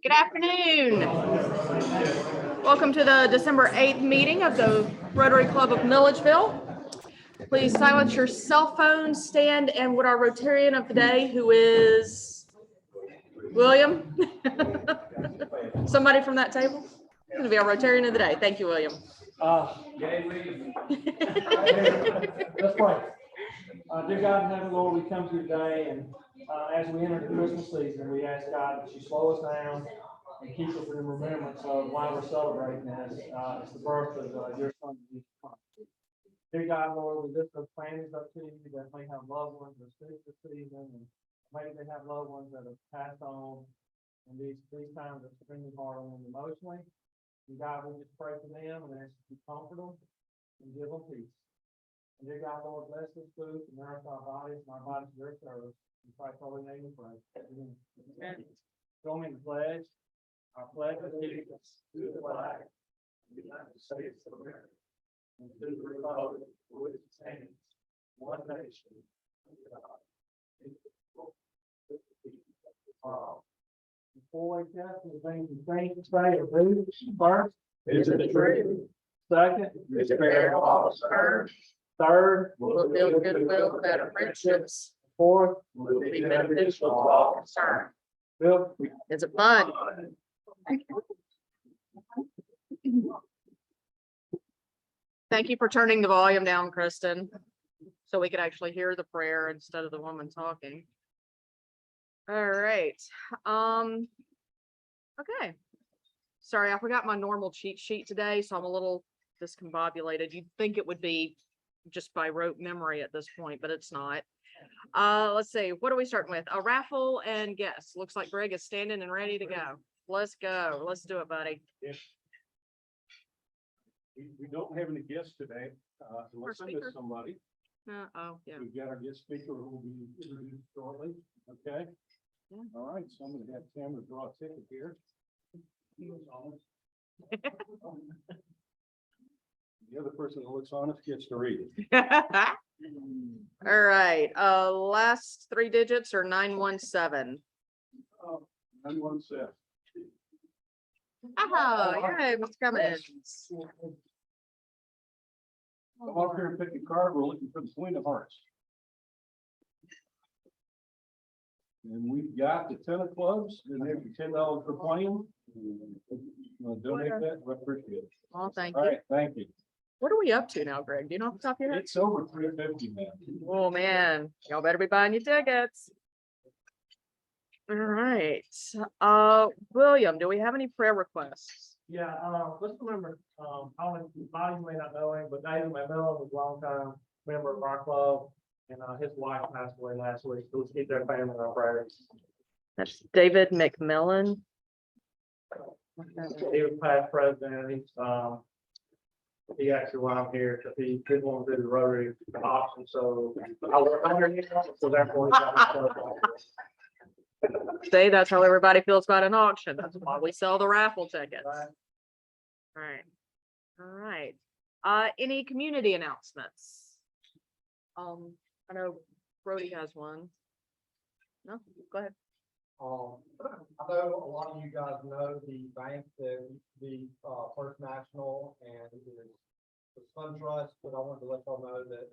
Good afternoon. Welcome to the December 8th meeting of the Rotary Club of Milledgeville. Please silence your cell phones, stand, and with our Rotarian of the day, who is William. Somebody from that table? It's going to be our Rotarian of the day. Thank you, William. That's right. Dear God in heaven, Lord, we come to you today, and as we enter the Christmas season, we ask God that you slow us down and keep us in remembrance of why we're celebrating this. It's the birth of your son, Jesus Christ. Dear God, Lord, we lift those families up to you that may have loved ones that are sick this season, and maybe they have loved ones that have passed on, and these times are extremely hard on them emotionally. And God, we just pray for them and ask you to comfort them and give them peace. And dear God, Lord, bless this food and nourish our bodies and our bodies to their service. In Christ's holy name we pray. Amen. Join me in the pledge. Our pledge of allegiance to the flag of the United States of America and to the republic for which it stands, one nation, under God, indivisible, with liberty and all. Before we get to the things we think, say, or do, first, is it the truth? Second, is it fair to all serve? Third, Will build goodwill, better friendships. fourth, Will be beneficial to all concerned. fifth. Is it fun? Thank you for turning the volume down, Kristen, so we could actually hear the prayer instead of the woman talking. All right. Okay. Sorry, I forgot my normal cheat sheet today, so I'm a little discombobulated. You'd think it would be just by rote memory at this point, but it's not. Let's see, what are we starting with? A raffle and guess. Looks like Greg is standing and ready to go. Let's go. Let's do it, buddy. We don't have any guests today, unless I miss somebody. Oh, yeah. We've got our guest speaker who will be introduced shortly. Okay. Yeah. All right, so I'm going to have Tamara draw a ticket here. The other person that looks honest gets to read it. All right. Last three digits are 917. 917. Oh, yay, Mr. Cummins. Come up here and pick a card. We're looking for the Queen of Hearts. And we've got the 10 of clubs, and they're $10 for playing. Donate that, we appreciate it. Well, thank All you. right, thank you. What are we up to now, Greg? Do you know off the top of your head? It's over $350 now. Oh, man. Y'all better be buying your tickets. All right. William, do we have any prayer requests? Yeah, let's remember, I don't, Bobby may not know him, but David McMillan was a longtime member of our club, and his wife passed away last week, so let's keep their family in our prayers. That's David McMillan. He was past president, he actually, while I'm here, because he didn't want to do the Rotary auction, so I work under him, so therefore. He got Say that's how everybody feels about an auction. That's why we sell the raffle tickets. All right. Any community announcements? I know Brody has one. No, go ahead. I know a lot of you guys know the bank that the First National and the Sun Trust, but I wanted to let y'all know that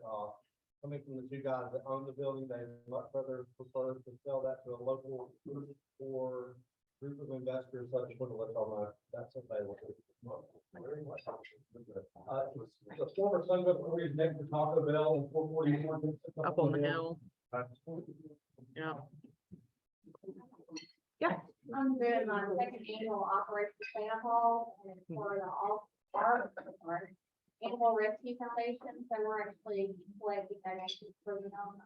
coming from the two guys that own the building, they much rather prefer to sell that to a local group or group of investors. So I just want to let y'all know that's available. The former Sun Trust is next to Taco Bell and 441 Up on the hill. Yeah. Yeah. I'm doing my second annual Operation Santa Hall, and it's for the Animal Rescue Foundation. So we're actually collecting donations for them.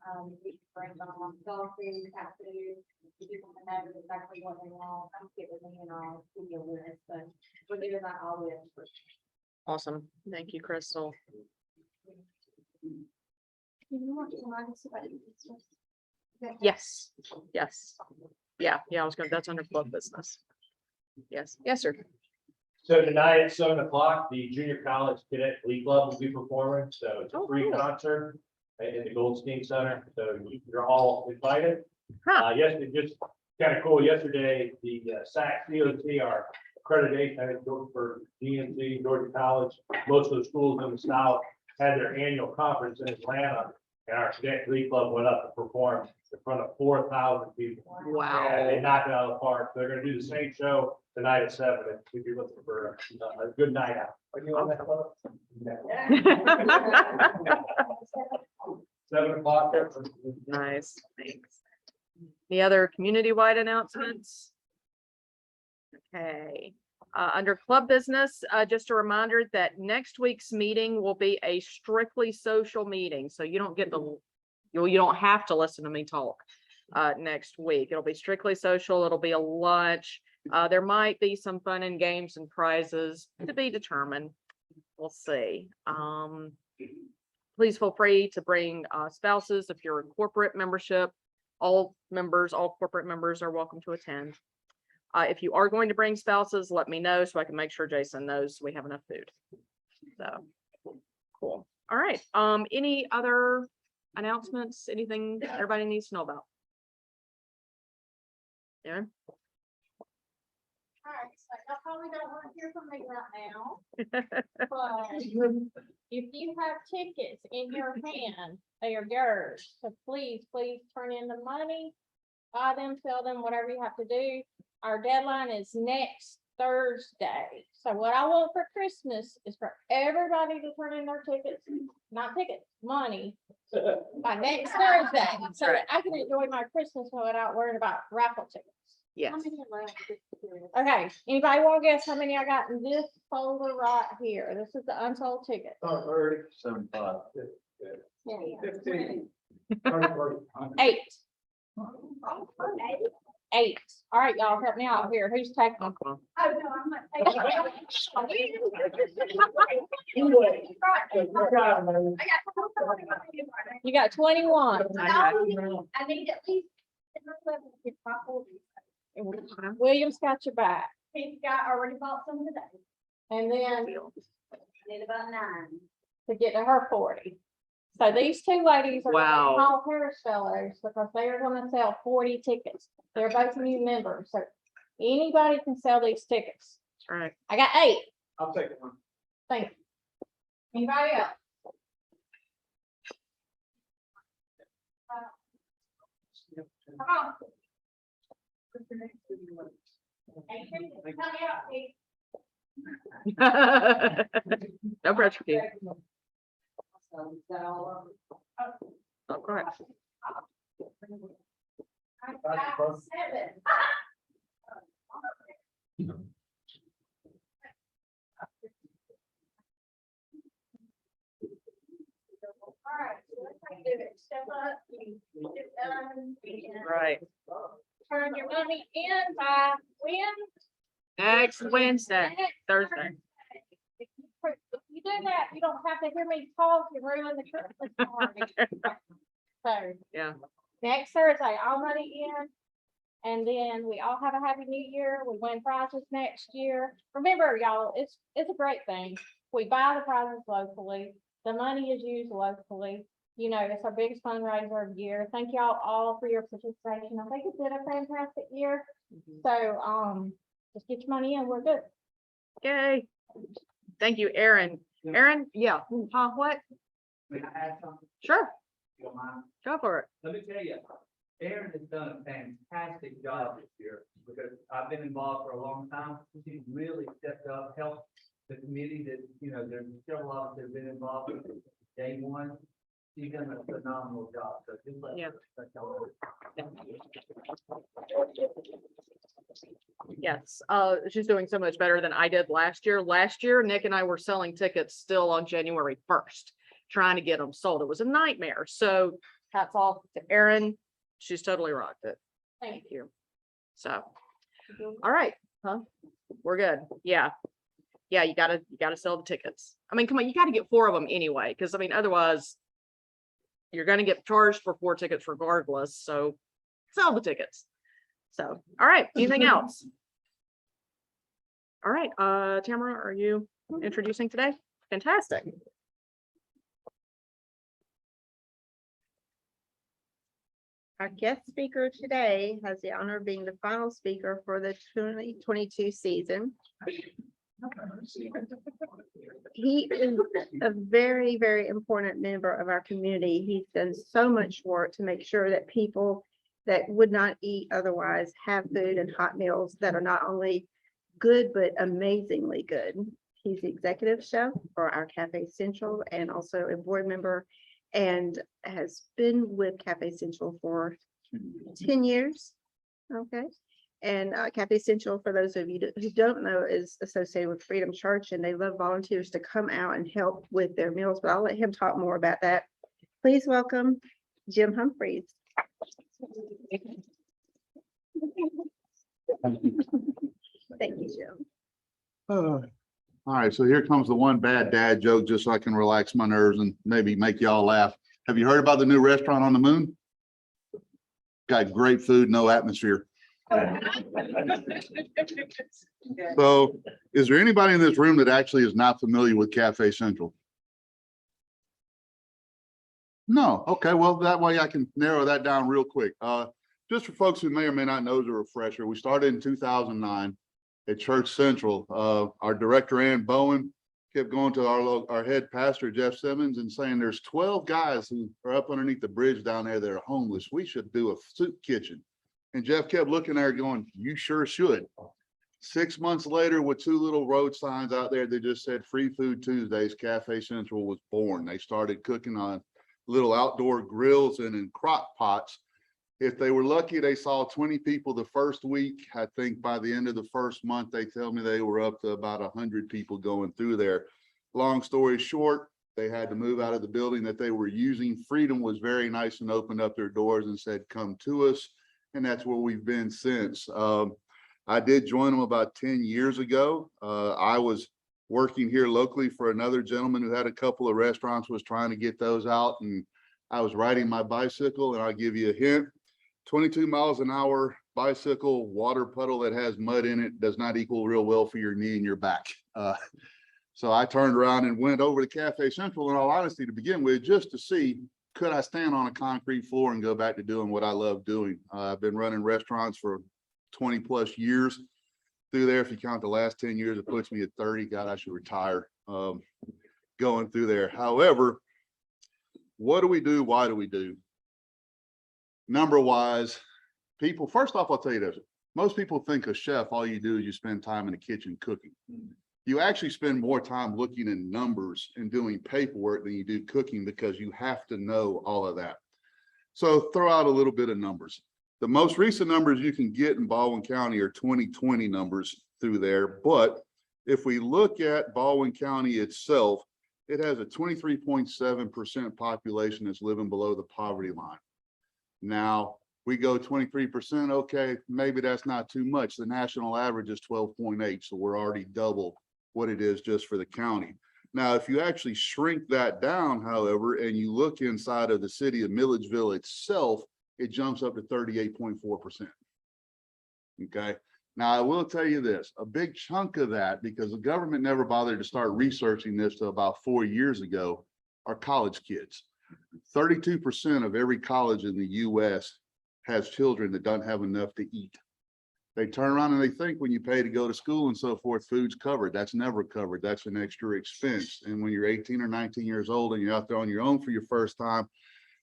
We bring them on dog food, cat food. People can have exactly what they want. Come get with me and I'll give you a list, but we're doing that all with. Awesome. Thank you, Crystal. Yes. Yes. Yeah. I was going. That's under club business. Yes. Yes, sir. So tonight at 7 o'clock, the Junior College Cadet League Club will be performing. So it's a free concert at the Goldstein Center. So you're all invited. Yesterday, just kind of cool, yesterday, the SAC COT, our accreditation, I think, for GNC, Georgia College, most of the schools in the South had their annual conference in Atlanta, and our cadet glee club went up to perform in front of 4,000 people. Wow. And they knocked it out of the park. They're gonna do the same show tonight at 7, if you're looking for a good night out. Are you on that club? 7 o'clock. Nice, thanks. Any other community-wide announcements? Okay, under club business, just a reminder that next week's meeting will be a strictly social meeting, so you don't get the, you don't have to listen to me talk next week. It'll be strictly social. It'll be a lunch. There might be some fun and games and prizes to be determined. We'll see. Please feel free to bring spouses if you're in corporate membership. All members, all corporate members are welcome to attend. If you are going to bring spouses, let me know so I can make sure Jason knows we have enough food. So, cool. All right. Any other announcements? Anything everybody needs to know about? Yeah. All right, so I probably don't want to hear from me right now. But if you have tickets in your hand, they are yours. So please turn in the money, buy them, sell them, whatever you have to do. Our deadline is next Thursday. So what I want for Christmas is for everybody to turn in their tickets, not tickets, money, by next Thursday. So that I can enjoy my Christmas without worrying about raffle tickets. Yes. How many are left? Okay, anybody want to guess how many I got in this folder right here? This is the unsold ticket. 75. 15. 8. 8. All right, y'all help me out here. Who's taking them? Oh, Oh, no, I'm not You got 21. I need at least. Williams got your back. He's got already bought some today. And then need about 9 to get to her 40. So these two ladies are Wow. called Paris Fellows because they are going to sell 40 tickets. They're both new members, so anybody can sell these tickets. That's right. I got 8. I'll take one. Thank you. Anybody else? Come on. Hey, help me out, Pete. No pressure, Keith. Is that all of it? Oh, correct. I got 7. All right, so let's do it. Step up. Get done. Right. Turn your money in by when? Next Wednesday, Thursday. If you do that, you don't have to hear me talk and ruin the Christmas party. So. Yeah. Next Thursday, all money in. And then we all have a happy new year. We win prizes next year. Remember, y'all, it's a great thing. We buy the prizes locally. The money is used locally. You know, it's our biggest fundraiser of the year. Thank y'all all for your participation. I think it's been a fantastic year. So, just get your money in. We're good. Yay. Thank you, Aaron. Aaron, yeah. What? May I add something? Sure. You don't mind? Go for it. Let me tell you, Erin has done a fantastic job this year because I've been involved for a long time. She's really stepped up, helped the committee that, you know, there's several of us that have been involved with day one. She's done a phenomenal job. So just let Yeah. let y'all know. Yes, she's doing so much better than I did last year. Last year, Nick and I were selling tickets still on January 1st, trying to get them sold. It was a nightmare. So hats off to Erin. She's totally rocked it. Thank you. So, all right, huh? We're good. Yeah. Yeah, you gotta sell the tickets. I mean, come on, you gotta get 4 of them anyway, because I mean, otherwise you're gonna get charged for 4 tickets regardless. So sell the tickets. So, all right, anything else? All right, Tamara, are you introducing today? Fantastic. Our guest speaker today has the honor of being the final speaker for the 2022 season. He is a very, very important member of our community. He's done so much work to make sure that people that would not eat otherwise have food and hot meals that are not only good, but amazingly good. He's the executive chef for our Cafe Central and also a board member, and has been with Cafe Central for 10 years. Okay. And Cafe Central, for those of you who don't know, is associated with Freedom Church, and they love volunteers to come out and help with their meals, but I'll let him talk more about that. Please welcome Jim Humphreys. Thank you, Jim. All right, so here comes the one bad dad joke, just so I can relax my nerves and maybe make y'all laugh. Have you heard about the new restaurant on the moon? Got great food, no atmosphere. So is there anybody in this room that actually is not familiar with Cafe Central? No, okay, well, that way I can narrow that down real quick. Just for folks who may or may not know, as a refresher, we started in 2009 at Church Central. Our director, Ann Bowen, kept going to our head pastor, Jeff Simmons, and saying there's 12 guys who are up underneath the bridge down there that are homeless. We should do a soup kitchen. And Jeff kept looking there going, you sure should. 6 months later, with 2 little road signs out there that just said Free Food Tuesdays, Cafe Central was born. They started cooking on little outdoor grills and in crock pots. If they were lucky, they saw 20 people the first week. I think by the end of the first month, they tell me they were up to about 100 people going through there. Long story short, they had to move out of the building that they were using. Freedom was very nice and opened up their doors and said, come to us. And that's where we've been since. I did join them about 10 years ago. I was working here locally for another gentleman who had a couple of restaurants, was trying to get those out. And I was riding my bicycle, and I'll give you a hint. 22 miles an hour bicycle, water puddle that has mud in it does not equal real well for your knee and your back. So I turned around and went over to Cafe Central, in all honesty, to begin with, just to see, could I stand on a concrete floor and go back to doing what I love doing? I've been running restaurants for 20 plus years through there. If you count the last 10 years, it puts me at 30. God, I should retire going through there. However, what do we do? Why do we do? Number wise, people, first off, I'll tell you this. Most people think a chef, all you do is you spend time in the kitchen cooking. You actually spend more time looking at numbers and doing paperwork than you do cooking, because you have to know all of that. So throw out a little bit of numbers. The most recent numbers you can get in Baldwin County are 2020 numbers through there. But if we look at Baldwin County itself, it has a 23.7% population that's living below the poverty line. Now, we go 23%, okay, maybe that's not too much. The national average is 12.8, so we're already double what it is just for the county. Now, if you actually shrink that down, however, and you look inside of the city of Milledgeville itself, it jumps up to 38.4%. Okay, now I will tell you this, a big chunk of that, because the government never bothered to start researching this till about 4 years ago, are college kids. 32% of every college in the US has children that don't have enough to eat. They turn around and they think when you pay to go to school and so forth, food's covered. That's never covered. That's an extra expense. And when you're 18 or 19 years old and you're out there on your own for your first time,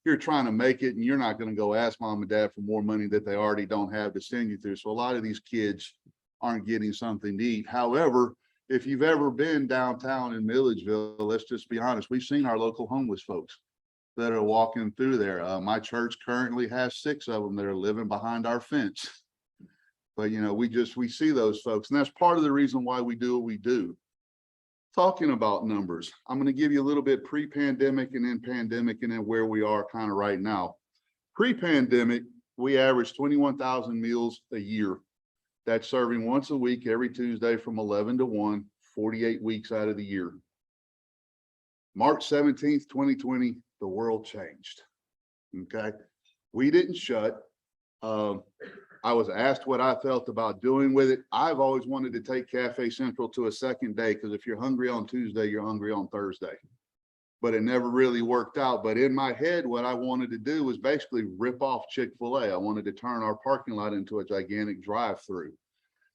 you're trying to make it, and you're not going to go ask mom and dad for more money that they already don't have to send you through. So a lot of these kids aren't getting something to eat. However, if you've ever been downtown in Milledgeville, let's just be honest, we've seen our local homeless folks that are walking through there. My church currently has 6 of them that are living behind our fence. But you know, we see those folks, and that's part of the reason why we do what we do. Talking about numbers, I'm going to give you a little bit pre-pandemic and then pandemic, and then where we are kind of right now. Pre-pandemic, we averaged 21,000 meals a year. That's serving once a week, every Tuesday from 11 to 1, 48 weeks out of the year. March 17th, 2020, the world changed. Okay, we didn't shut. I was asked what I felt about doing with it. I've always wanted to take Cafe Central to a second day, because if you're hungry on Tuesday, you're hungry on Thursday. but it never really worked out. But in my head, what I wanted to do was basically rip off Chick-fil-A. I wanted to turn our parking lot into a gigantic drive-through.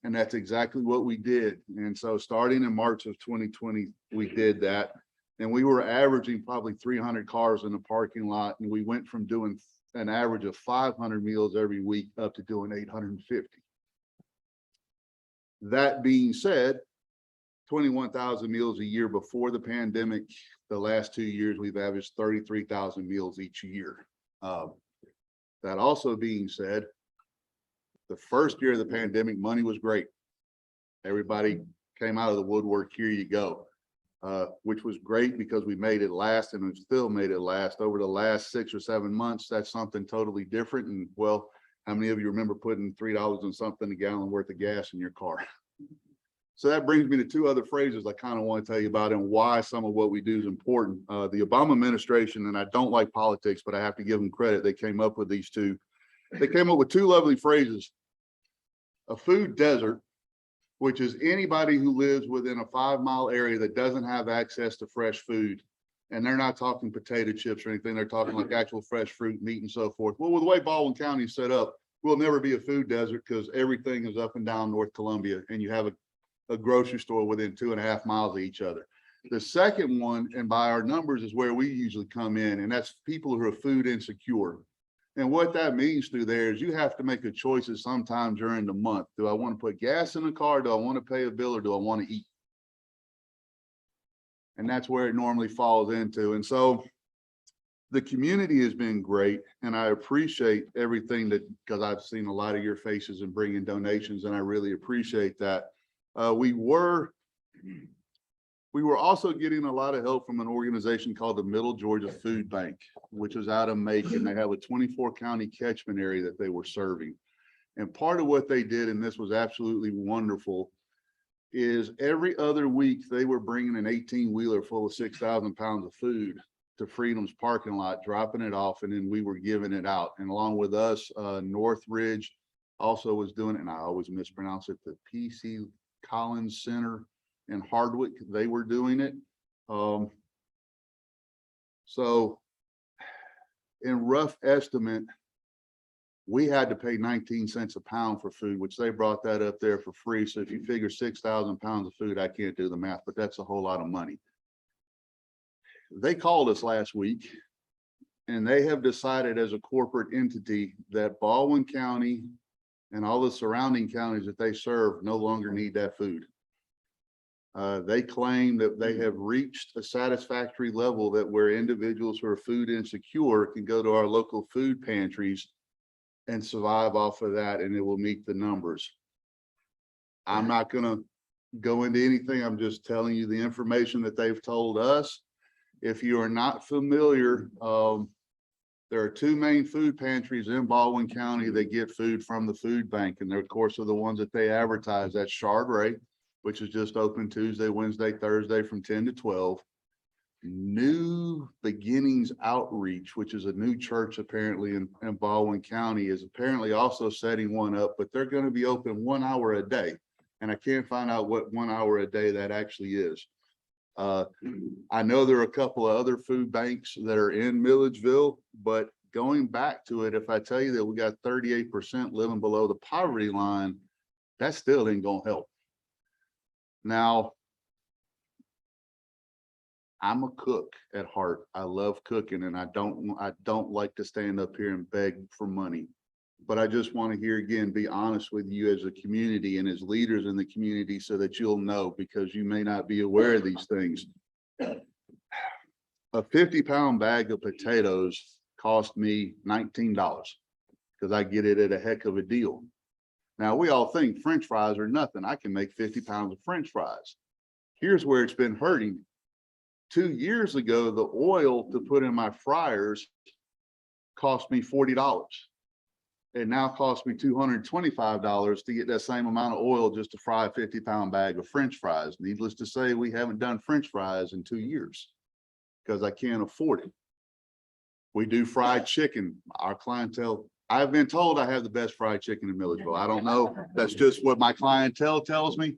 And that's exactly what we did. And so starting in March of 2020, we did that. And we were averaging probably 300 cars in the parking lot. And we went from doing an average of 500 meals every week up to doing 850. That being said, 21,000 meals a year before the pandemic. The last 2 years, we've averaged 33,000 meals each year. That also being said, the first year of the pandemic, money was great. Everybody came out of the woodwork, here you go, which was great because we made it last and we've still made it last. Over the last 6 or 7 months, that's something totally different. And well, how many of you remember putting $3 and something a gallon worth of gas in your car? So that brings me to two other phrases I kind of want to tell you about and why some of what we do is important. The Obama administration, and I don't like politics, but I have to give them credit. They came up with these two. They came up with two lovely phrases. A food desert, which is anybody who lives within a 5-mile area that doesn't have access to fresh food. And they're not talking potato chips or anything. They're talking like actual fresh fruit, meat, and so forth. Well, with the way Baldwin County is set up, we'll never be a food desert because everything is up and down North Columbia, and you have a grocery store within 2.5 miles of each other. The second one, and by our numbers, is where we usually come in, and that's people who are food insecure. And what that means through there is you have to make a choice at some time during the month. Do I want to put gas in the car? Do I want to pay a bill, or do I want to eat? And that's where it normally falls into. And so the community has been great, and I appreciate everything that, because I've seen a lot of your faces and bringing donations, and I really appreciate that. We were also getting a lot of help from an organization called the Middle Georgia Food Bank, which is out of Macon. They have a 24 county catchment area that they were serving. And part of what they did, and this was absolutely wonderful, is every other week they were bringing an 18-wheeler full of 6,000 pounds of food to Freedom's parking lot, dropping it off, and then we were giving it out. And along with us, Northridge also was doing it, and I always mispronounce it, the PC Collins Center in Hardwick, they were doing it. So in rough estimate, we had to pay 19 cents a pound for food, which they brought that up there for free. So if you figure 6,000 pounds of food, I can't do the math, but that's a whole lot of money. They called us last week, and they have decided as a corporate entity that Baldwin County and all the surrounding counties that they serve no longer need that food. They claim that they have reached a satisfactory level that where individuals who are food insecure can go to our local food pantries and survive off of that, and it will meet the numbers. I'm not going to go into anything. I'm just telling you the information that they've told us. If you are not familiar, there are two main food pantries in Baldwin County that get food from the food bank, and they're, of course, are the ones that they advertise. That's Chardray, which is just open Tuesday, Wednesday, Thursday from 10 to 12. New Beginnings Outreach, which is a new church apparently in Baldwin County, is apparently also setting one up, but they're going to be open 1 hour a day. And I can't find out what 1 hour a day that actually is. I know there are a couple of other food banks that are in Milledgeville, but going back to it, if I tell you that we got 38% living below the poverty line, that still ain't gonna help. Now, I'm a cook at heart. I love cooking, and I don't like to stand up here and beg for money. But I just want to hear again, be honest with you as a community and as leaders in the community so that you'll know, because you may not be aware of these things. A 50-pound bag of potatoes cost me $19 because I get it at a heck of a deal. Now, we all think French fries are nothing. I can make 50 pounds of French fries. Here's where it's been hurting. 2 years ago, the oil to put in my fryers cost me $40. It now costs me $225 to get that same amount of oil just to fry a 50-pound bag of French fries. Needless to say, we haven't done French fries in 2 years because I can't afford it. We do fried chicken. Our clientele, I've been told I have the best fried chicken in Milledgeville. I don't know. That's just what my clientele tells me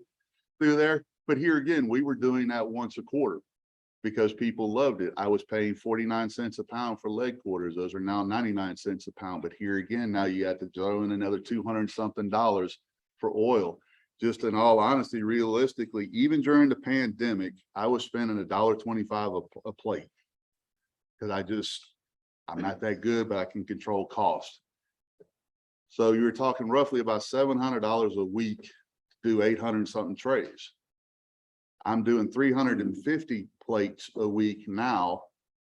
through there. But here again, we were doing that once a quarter. because people loved it. I was paying 49 cents a pound for leg quarters. Those are now 99 cents a pound. But here again, now you have to throw in another 200 something dollars for oil. Just in all honesty, realistically, even during the pandemic, I was spending $1.25 a plate. Because I'm not that good, but I can control cost. So you were talking roughly about $700 a week to do 800 something trays. I'm doing 350 plates a week now,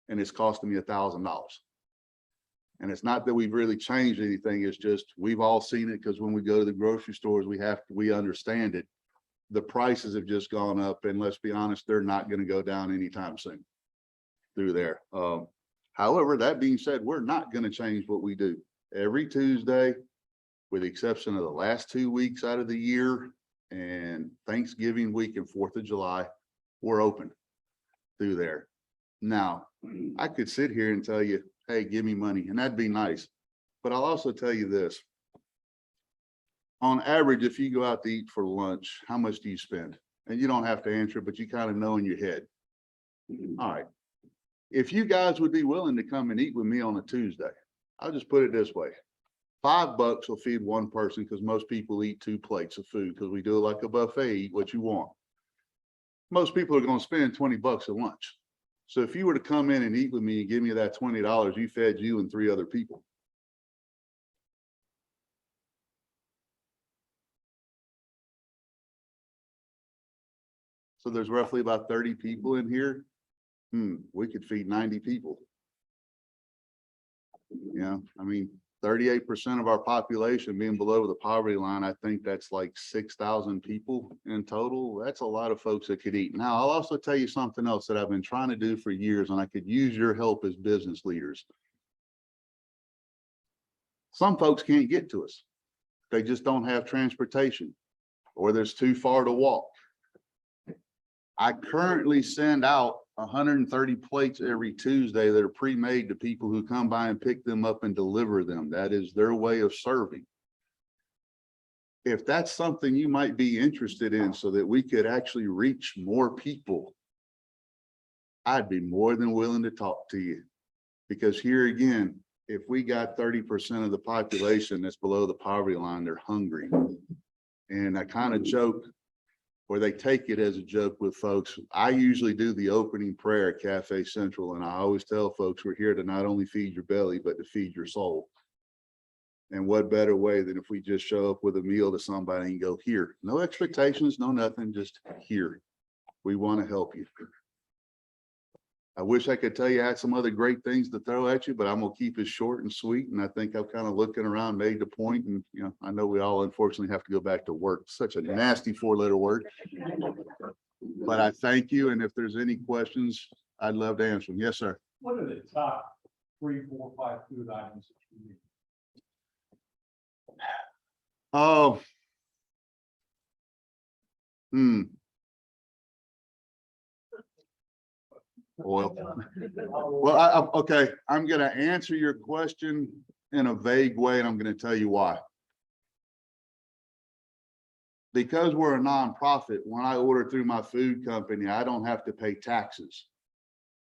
and it's costing me $1,000. And it's not that we've really changed anything. It's just, we've all seen it, because when we go to the grocery stores, we understand it. The prices have just gone up, and let's be honest, they're not going to go down anytime soon through there. However, that being said, we're not going to change what we do. Every Tuesday, with the exception of the last 2 weeks out of the year, and Thanksgiving week and 4th of July, we're open through there. Now, I could sit here and tell you, hey, give me money, and that'd be nice. But I'll also tell you this. On average, if you go out to eat for lunch, how much do you spend? And you don't have to answer, but you kind of know in your head. All right. If you guys would be willing to come and eat with me on a Tuesday, I'll just put it this way. $5 will feed one person, because most people eat 2 plates of food, because we do it like a buffet, eat what you want. Most people are going to spend $20 at lunch. So if you were to come in and eat with me and give me that $20, you fed you and 3 other people. So there's roughly about 30 people in here. We could feed 90 people. Yeah, I mean, 38% of our population being below the poverty line, I think that's like 6,000 people in total. That's a lot of folks that could eat. Now, I'll also tell you something else that I've been trying to do for years, and I could use your help as business leaders. Some folks can't get to us. They just don't have transportation, or there's too far to walk. I currently send out 130 plates every Tuesday that are pre-made to people who come by and pick them up and deliver them. That is their way of serving. If that's something you might be interested in, so that we could actually reach more people, I'd be more than willing to talk to you. Because here again, if we got 30% of the population that's below the poverty line, they're hungry. And I kind of joke, or they take it as a joke with folks. I usually do the opening prayer at Cafe Central, and I always tell folks, we're here to not only feed your belly, but to feed your soul. And what better way than if we just show up with a meal to somebody and go, here, no expectations, no nothing, just here. We want to help you. I wish I could tell you I had some other great things to throw at you, but I'm gonna keep it short and sweet. And I think I've kind of looking around, made the point, and I know we all unfortunately have to go back to work. Such a nasty 4-letter word. But I thank you. And if there's any questions, I'd love to answer them. Yes, sir. What are the top 3, 4, 5 food items that you need? Oh. Oil. Well, okay, I'm going to answer your question in a vague way, and I'm going to tell you why. Because we're a nonprofit, when I order through my food company, I don't have to pay taxes.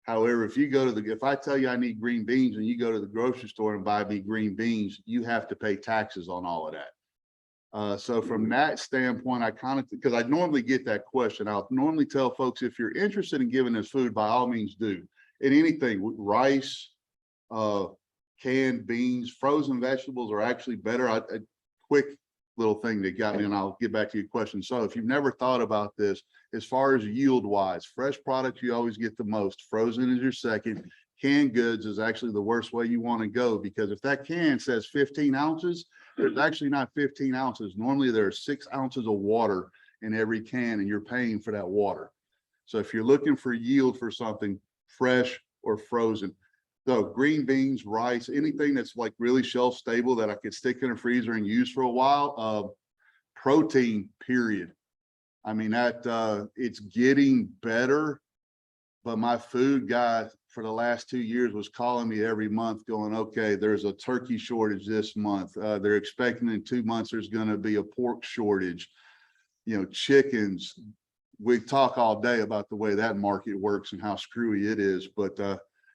However, if I tell you I need green beans and you go to the grocery store and buy me green beans, you have to pay taxes on all of that. So from that standpoint, because I normally get that question, I'll normally tell folks, if you're interested in giving us food, by all means do. And anything, rice, canned beans, frozen vegetables are actually better. A quick little thing that got me, and I'll get back to your question. So if you've never thought about this, as far as yield wise, fresh products, you always get the most. Frozen is your second. Canned goods is actually the worst way you want to go, because if that can says 15 ounces, there's actually not 15 ounces. Normally there's 6 ounces of water in every can, and you're paying for that water. So if you're looking for yield for something fresh or frozen, so green beans, rice, anything that's like really shelf stable that I could stick in a freezer and use for a while. Protein, period. I mean, it's getting better, but my food guy for the last 2 years was calling me every month going, okay, there's a turkey shortage this month. They're expecting in 2 months there's going to be a pork shortage, chickens, we talk all day about the way that market works and how screwy it is, but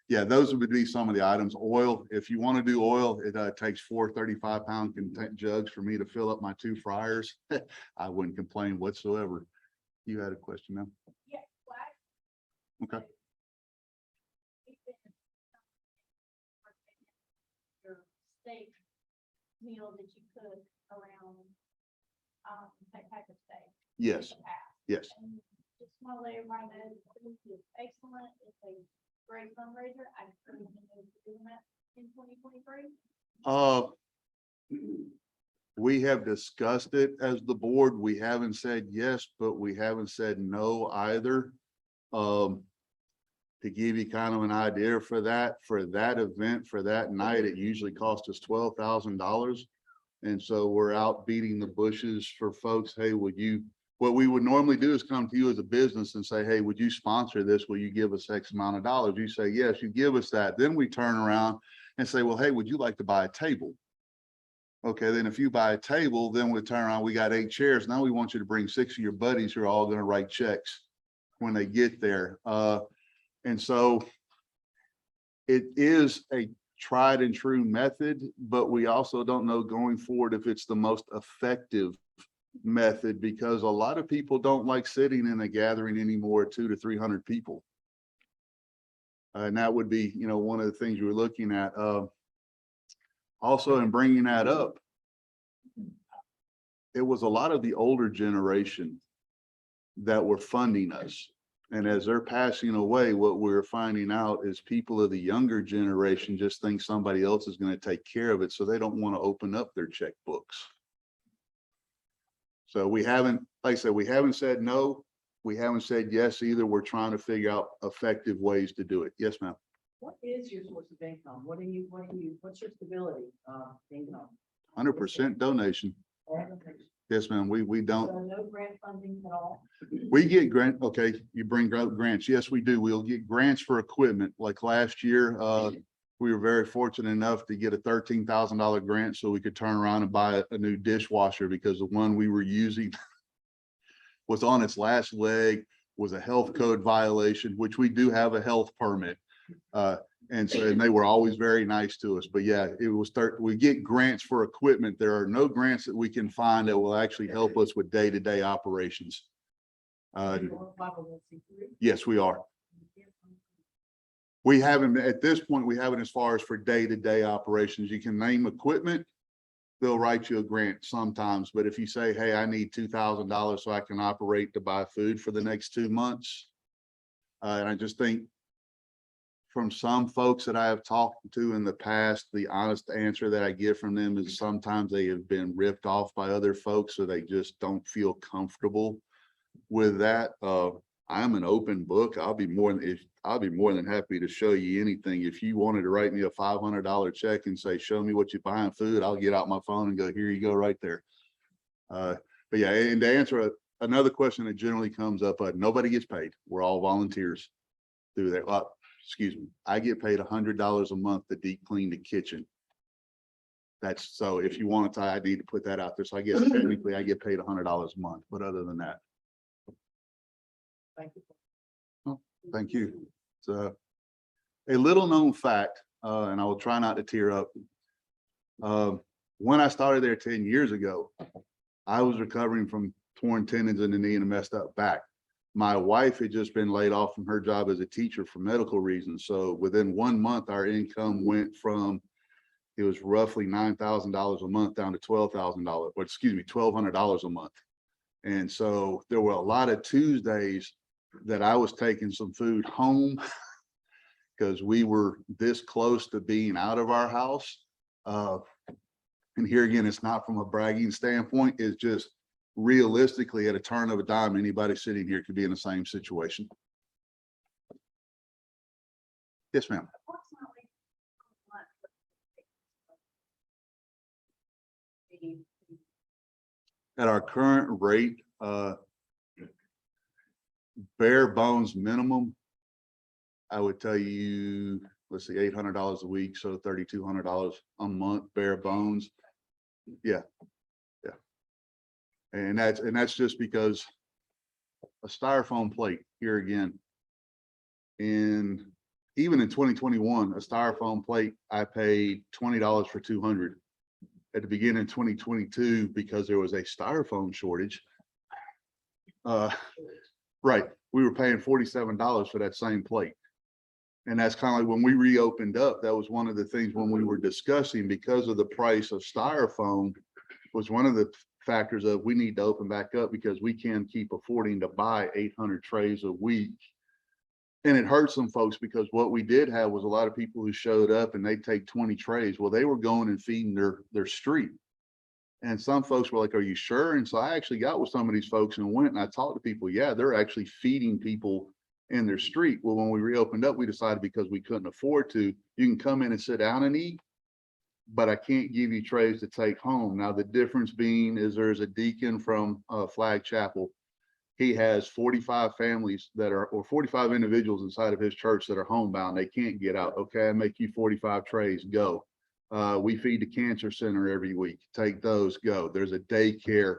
yeah, those would be some of the items. Oil, if you want to do oil, it takes 4 35-pound jugs for me to fill up my 2 fryers. I wouldn't complain whatsoever. You had a question, ma'am? Yeah. Okay. Your steak meal that you cook around, that type of steak. Yes, yes. And just want to let everybody know, that this is excellent. It's a great fundraiser. I encourage you to do that in 2023. We have discussed it as the board. We haven't said yes, but we haven't said no either. To give you kind of an idea for that event, for that night, it usually costs us $12,000. And so we're out beating the bushes for folks. Hey, what we would normally do is come to you as a business and say, hey, would you sponsor this? Will you give us X amount of dollars? You say, yes, you give us that. Then we turn around and say, well, hey, would you like to buy a table? Okay, then if you buy a table, then we turn around, we got 8 chairs. Now we want you to bring 6 of your buddies who are all going to write checks when they get there. And so it is a tried and true method, but we also don't know going forward if it's the most effective method, because a lot of people don't like sitting in a gathering anymore, 200 to 300 people. And that would be, one of the things you were looking at. Also, in bringing that up, it was a lot of the older generation that were funding us. And as they're passing away, what we're finding out is people of the younger generation just think somebody else is going to take care of it. So they don't want to open up their checkbooks. So we haven't, like I said, we haven't said no. We haven't said yes either. We're trying to figure out effective ways to do it. Yes, ma'am. What is your source of income? What's your stability, income? 100% donation. Yes, ma'am. We don't. So no grant funding at all? We get grant. Okay, you bring up grants. Yes, we do. We'll get grants for equipment. Like last year, we were very fortunate enough to get a $13,000 grant so we could turn around and buy a new dishwasher, because the one we were using was on its last leg, was a health code violation, which we do have a health permit. And they were always very nice to us. But yeah, we get grants for equipment. There are no grants that we can find that will actually help us with day-to-day operations. Yes, we are. We haven't, at this point, we haven't as far as for day-to-day operations. You can name equipment, they'll write you a grant sometimes. But if you say, hey, I need $2,000 so I can operate to buy food for the next 2 months. And I just think from some folks that I have talked to in the past, the honest answer that I get from them is sometimes they have been ripped off by other folks, so they just don't feel comfortable with that. I'm an open book. I'll be more than happy to show you anything. If you wanted to write me a $500 check and say, show me what you're buying food, I'll get out my phone and go, here you go right there. But yeah, and to answer another question that generally comes up, nobody gets paid. We're all volunteers through there. Excuse me, I get paid $100 a month to deep clean the kitchen. That's, so if you want to, I need to put that out there. So I guess technically I get paid $100 a month, but other than that. Thank you. Oh, thank you. So a little known fact, and I will try not to tear up. When I started there 10 years ago, I was recovering from torn tendons in the knee and a messed up back. My wife had just been laid off from her job as a teacher for medical reasons. So within 1 month, our income went from, it was roughly $9,000 a month down to $12,000, or excuse me, $1,200 a month. And so there were a lot of Tuesdays that I was taking some food home because we were this close to being out of our house. And here again, it's not from a bragging standpoint, it's just realistically at a turn of a dime, anybody sitting here could be in the same situation. Yes, ma'am. At our current rate, bare bones minimum, I would tell you, let's see, $800 a week, so $3,200 a month, bare bones. Yeah. And that's just because a styrofoam plate here again. And even in 2021, a styrofoam plate, I paid $20 for 200. At the beginning of 2022, because there was a styrofoam shortage. Right, we were paying $47 for that same plate. And that's kind of like when we reopened up, that was one of the things when we were discussing, because of the price of styrofoam was one of the factors of we need to open back up because we can't keep affording to buy 800 trays a week. And it hurt some folks because what we did have was a lot of people who showed up and they take 20 trays. Well, they were going and feeding their street. And some folks were like, are you sure? And so I actually got with some of these folks and went and I talked to people. Yeah, they're actually feeding people in their street. Well, when we reopened up, we decided because we couldn't afford to, you can come in and sit down and eat, but I can't give you trays to take home. Now, the difference being is there's a deacon from Flag Chapel. He has 45 families that are, or 45 individuals inside of his church that are homebound. They can't get out. Okay, I make you 45 trays, go. We feed the cancer center every week. Take those, go. There's a daycare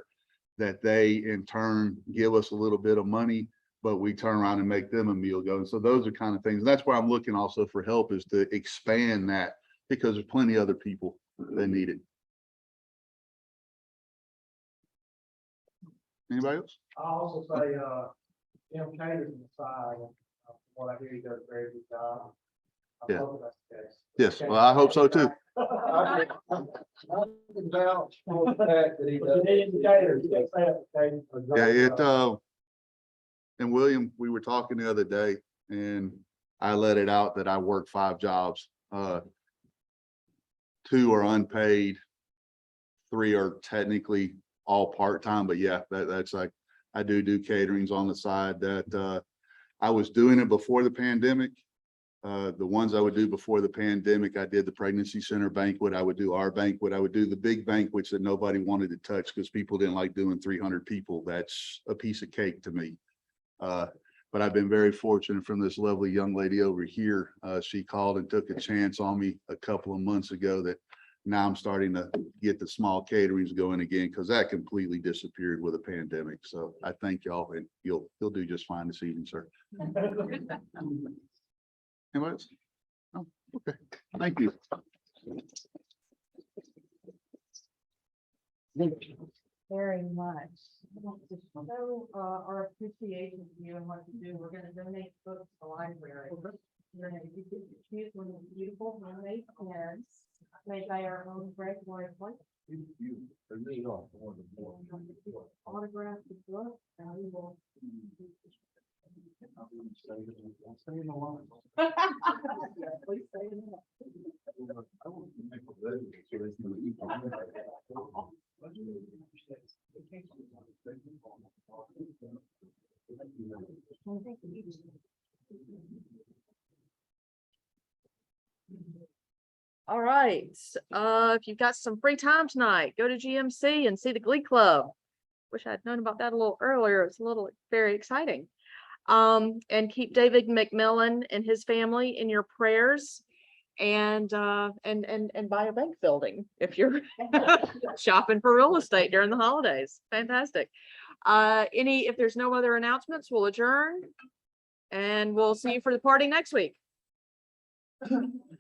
that they in turn give us a little bit of money, but we turn around and make them a meal go. And so those are kind of things. That's why I'm looking also for help, is to expand that because there's plenty of other people that need it. Anybody else? I'll also say, Cater's on the side, from what I hear, he does a very good job. I Yeah. hope that's the case. Yes, well, I hope so too. I can vouch for the fact that he does. Yeah, it, and William, we were talking the other day and I let it out that I work 5 jobs. 2 are unpaid. 3 are technically all part-time, but yeah, that's like, I do caterings on the side that, I was doing it before the pandemic. The ones I would do before the pandemic, I did the pregnancy center banquet. I would do our banquet. I would do the big banquets that nobody wanted to touch because people didn't like doing 300 people. That's a piece of cake to me. But I've been very fortunate from this lovely young lady over here. She called and took a chance on me a couple of months ago that now I'm starting to get the small caterings going again because that completely disappeared with a pandemic. So I thank y'all and you'll do just fine this evening, sir. Anybody else? Oh, okay. Thank you. Very much. I want to show our appreciation to you and what you do. We're gonna donate books to the library. We're gonna choose one of the beautiful handmade pens made by our own Greg Lloyd. Autograph the book and we will. Please say it. All right, if you've got some free time tonight, go to GMC and see the Glee Club. Wish I'd known about that a little earlier. It's a little very exciting. And keep David McMillan and his family in your prayers, and buy a bank building if you're shopping for real estate during the holidays. Fantastic. If there's no other announcements, we'll adjourn and we'll see you for the party next week.